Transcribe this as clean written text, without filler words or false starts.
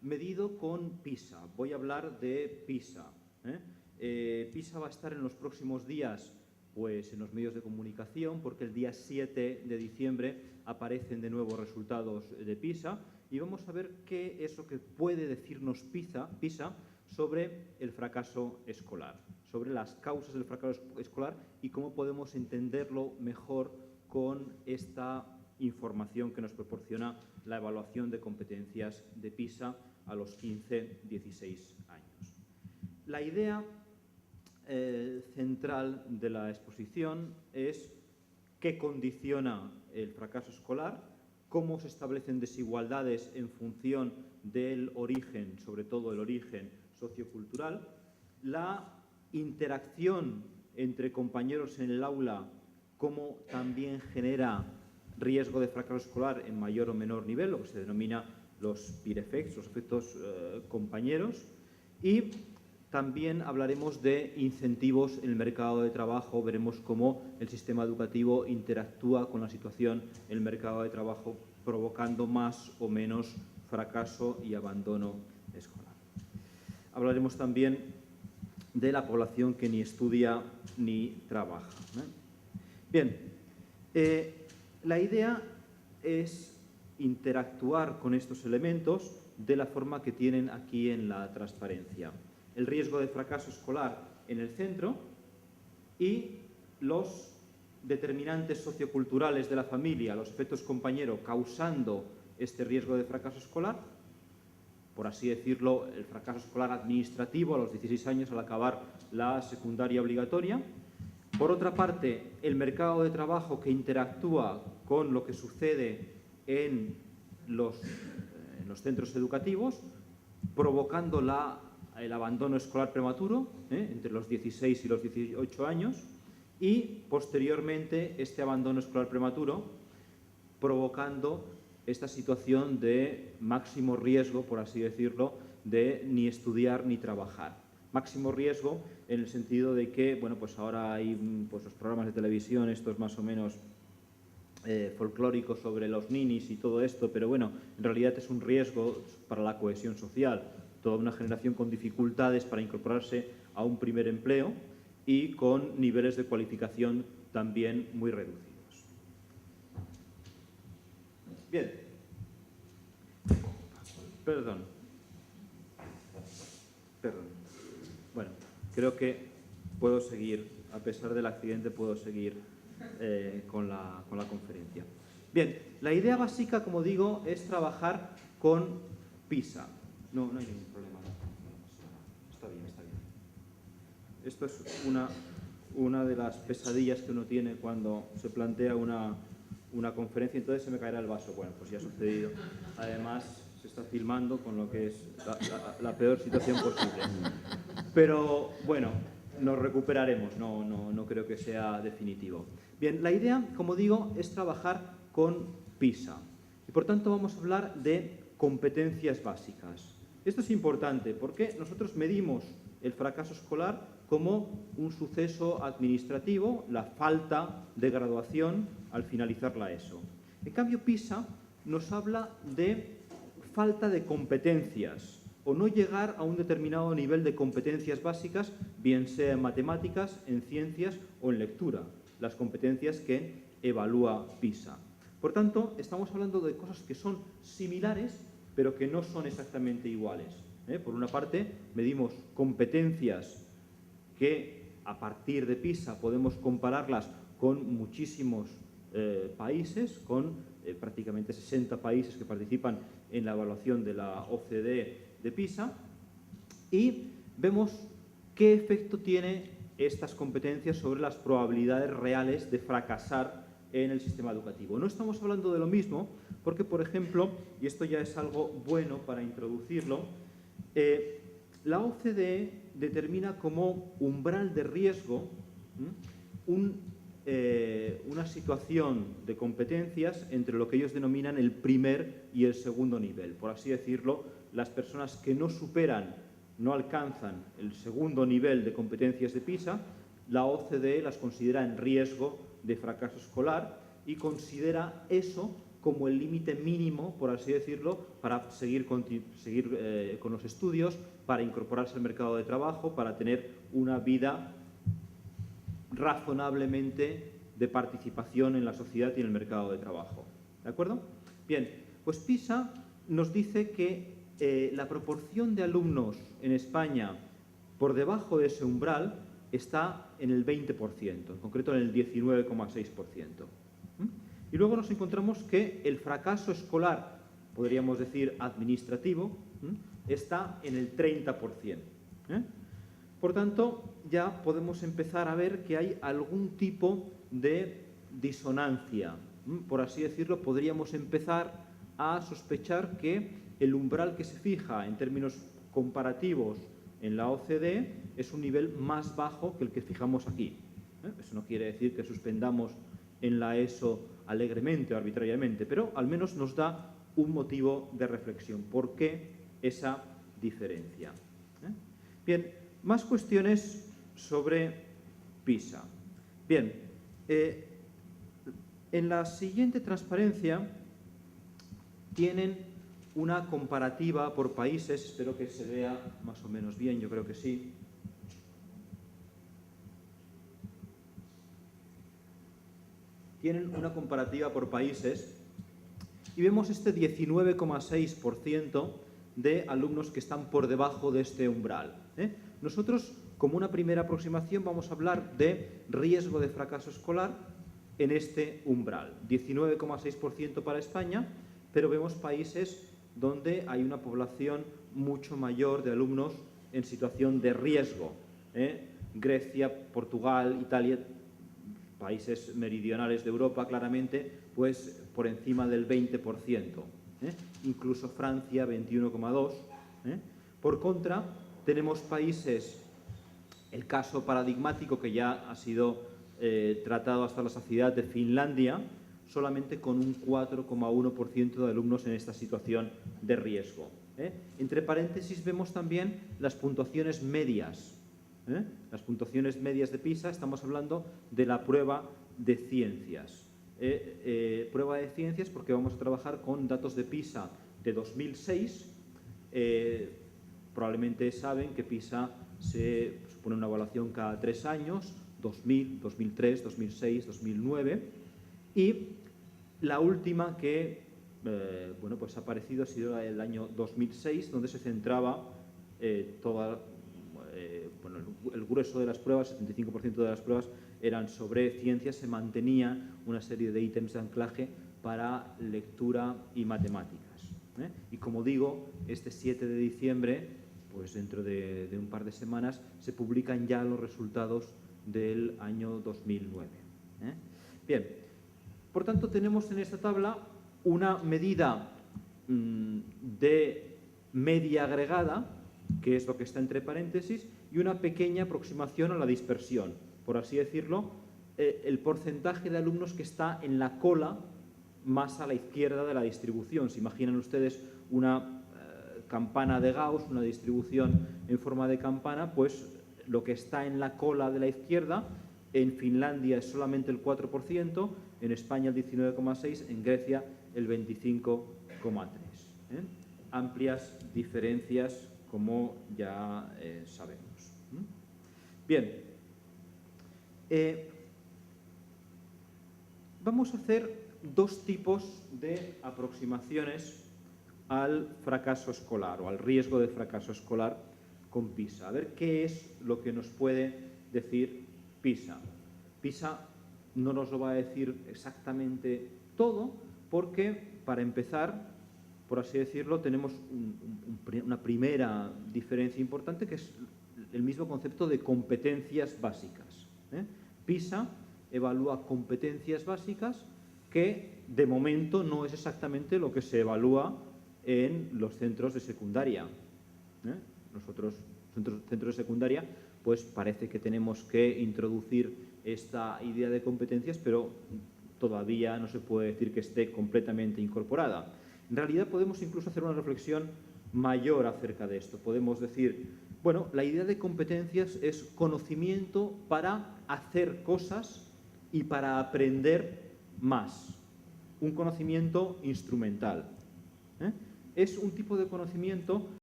medido con PISA. Voy a hablar de PISA. PISA va a estar en los próximos días pues, en los medios de comunicación, porque el día 7 de diciembre aparecen de nuevo resultados de PISA y vamos a ver qué es lo que puede decirnos PISA sobre el fracaso escolar, sobre las causas del fracaso escolar y cómo podemos entenderlo mejor con esta información que nos proporciona la evaluación de competencias de PISA a los 15-16 años. La idea central de la exposición es qué condiciona el fracaso escolar, cómo se establecen desigualdades en función del origen, sobre todo el origen sociocultural, la interacción entre compañeros en el aula, cómo también genera riesgo de fracaso escolar en mayor o menor nivel, lo que se denomina los peer effects, los efectos compañeros, y también hablaremos de incentivos en el mercado de trabajo, veremos cómo el sistema educativo interactúa con la situación en el mercado de trabajo, provocando más o menos fracaso y abandono escolar. Hablaremos también de la población que ni estudia ni trabaja. Bien, la idea es interactuar con estos elementos de la forma que tienen aquí en la transparencia. El riesgo de fracaso escolar en el centro y los determinantes socioculturales de la familia, los efectos compañero causando este riesgo de fracaso escolar, por así decirlo, el fracaso escolar administrativo a los 16 años al acabar la secundaria obligatoria. Por otra parte, el mercado de trabajo que interactúa con lo que sucede en los centros educativos, provocando el abandono escolar prematuro entre los 16 y los 18 años y, posteriormente, este abandono escolar prematuro provocando esta situación de máximo riesgo, por así decirlo, de ni estudiar ni trabajar. Máximo riesgo en el sentido de que, bueno, pues ahora hay pues, los programas de televisión, estos más o menos folclóricos sobre los ninis y todo esto, pero bueno, en realidad es un riesgo para la cohesión social. Toda una generación con dificultades para incorporarse a un primer empleo y con niveles de cualificación también muy reducidos. Bien. Perdón. Bueno, creo que puedo seguir, a pesar del accidente, puedo seguir con la conferencia. Bien, la idea básica, como digo, es trabajar con PISA. No hay ningún problema. Está bien. Esto es una de las pesadillas que uno tiene cuando se plantea una conferencia, entonces se me caerá el vaso. Bueno, pues ya ha sucedido. Además, se está filmando, con lo que es la peor situación posible. Pero, bueno, nos recuperaremos, no creo que sea definitivo. Bien, la idea, como digo, es trabajar con PISA. Y, por tanto, vamos a hablar de competencias básicas. Esto es importante porque nosotros medimos el fracaso escolar como un suceso administrativo, la falta de graduación al finalizar la ESO. En cambio, PISA nos habla de falta de competencias o no llegar a un determinado nivel de competencias básicas, bien sea en matemáticas, en ciencias o en lectura, las competencias que evalúa PISA. Por tanto, estamos hablando de cosas que son similares, pero que no son exactamente iguales. Por una parte, medimos competencias que a partir de PISA podemos compararlas con muchísimos países, con prácticamente 60 países que participan en la evaluación de la OCDE de PISA, y vemos qué efecto tiene estas competencias sobre las probabilidades reales de fracasar en el sistema educativo. No estamos hablando de lo mismo porque, por ejemplo, y esto ya es algo bueno para introducirlo, la OCDE determina como umbral de riesgo una situación de competencias entre lo que ellos denominan el primer y el segundo nivel. Por así decirlo, las personas que no alcanzan el segundo nivel de competencias de PISA, la OCDE las considera en riesgo de fracaso escolar y considera eso como el límite mínimo, por así decirlo, para seguir con los estudios, para incorporarse al mercado de trabajo, para tener una vida razonablemente de participación en la sociedad y en el mercado de trabajo. ¿De acuerdo? Bien, pues PISA nos dice que la proporción de alumnos en España por debajo de ese umbral está en el 20%, en concreto en el 19,6%. Y luego nos encontramos que el fracaso escolar, podríamos decir administrativo, está en el 30%. Por tanto, ya podemos empezar a ver que hay algún tipo de disonancia. Por así decirlo, podríamos empezar a sospechar que el umbral que se fija en términos comparativos en la OCDE es un nivel más bajo que el que fijamos aquí. Eso no quiere decir que suspendamos en la ESO alegremente o arbitrariamente, pero al menos nos da un motivo de reflexión. ¿Por qué esa diferencia? Bien, más cuestiones sobre PISA. Bien, en la siguiente transparencia tienen una comparativa por países, espero que se vea más o menos bien, yo creo que sí. Tienen una comparativa por países y vemos este 19,6% de alumnos que están por debajo de este umbral. Nosotros, como una primera aproximación, vamos a hablar de riesgo de fracaso escolar en este umbral. 19,6% para España, pero vemos países donde hay una población mucho mayor de alumnos en situación de riesgo. Grecia, Portugal, Italia, países meridionales de Europa, claramente, pues por encima del 20%. Incluso Francia, 21,2%. Por contra, tenemos países, el caso paradigmático que ya ha sido tratado hasta la saciedad de Finlandia, solamente con un 4,1% de alumnos en esta situación de riesgo. Entre paréntesis vemos también las puntuaciones medias. Las puntuaciones medias de PISA, estamos hablando de la prueba de ciencias. Prueba de ciencias porque vamos a trabajar con datos de PISA de 2006. Probablemente saben que PISA se supone una evaluación cada 3 años, 2000, 2003, 2006, 2009. Y la última que pues ha aparecido ha sido el año 2006, donde se centraba el grueso de las pruebas, 75% de las pruebas eran sobre ciencias, se mantenía una serie de ítems de anclaje para lectura y matemáticas. Y como digo, este 7 de diciembre, pues dentro de un par de semanas, se publican ya los resultados del año 2009. Bien, por tanto tenemos en esta tabla una medida de media agregada, que es lo que está entre paréntesis, y una pequeña aproximación a la dispersión. Por así decirlo, el porcentaje de alumnos que está en la cola más a la izquierda de la distribución. Si imaginan ustedes una campana de Gauss, una distribución en forma de campana, pues lo que está en la cola de la izquierda, en Finlandia es solamente el 4%, en España el 19,6%, en Grecia el 25,3%. Amplias diferencias, como ya sabemos. Bien, vamos a hacer dos tipos de aproximaciones al fracaso escolar o al riesgo de fracaso escolar con PISA. A ver qué es lo que nos puede decir PISA. PISA no nos lo va a decir exactamente todo porque, para empezar, por así decirlo, tenemos una primera diferencia importante, que es el mismo concepto de competencias básicas. PISA evalúa competencias básicas que, de momento, no es exactamente lo que se evalúa en los centros de secundaria. Nosotros, centros de secundaria, pues parece que tenemos que introducir esta idea de competencias, pero todavía no se puede decir que esté completamente incorporada. En realidad podemos incluso hacer una reflexión mayor acerca de esto. Podemos decir, bueno, la idea de competencias es conocimiento para hacer cosas y para aprender más. un conocimiento instrumental. Es un tipo de conocimiento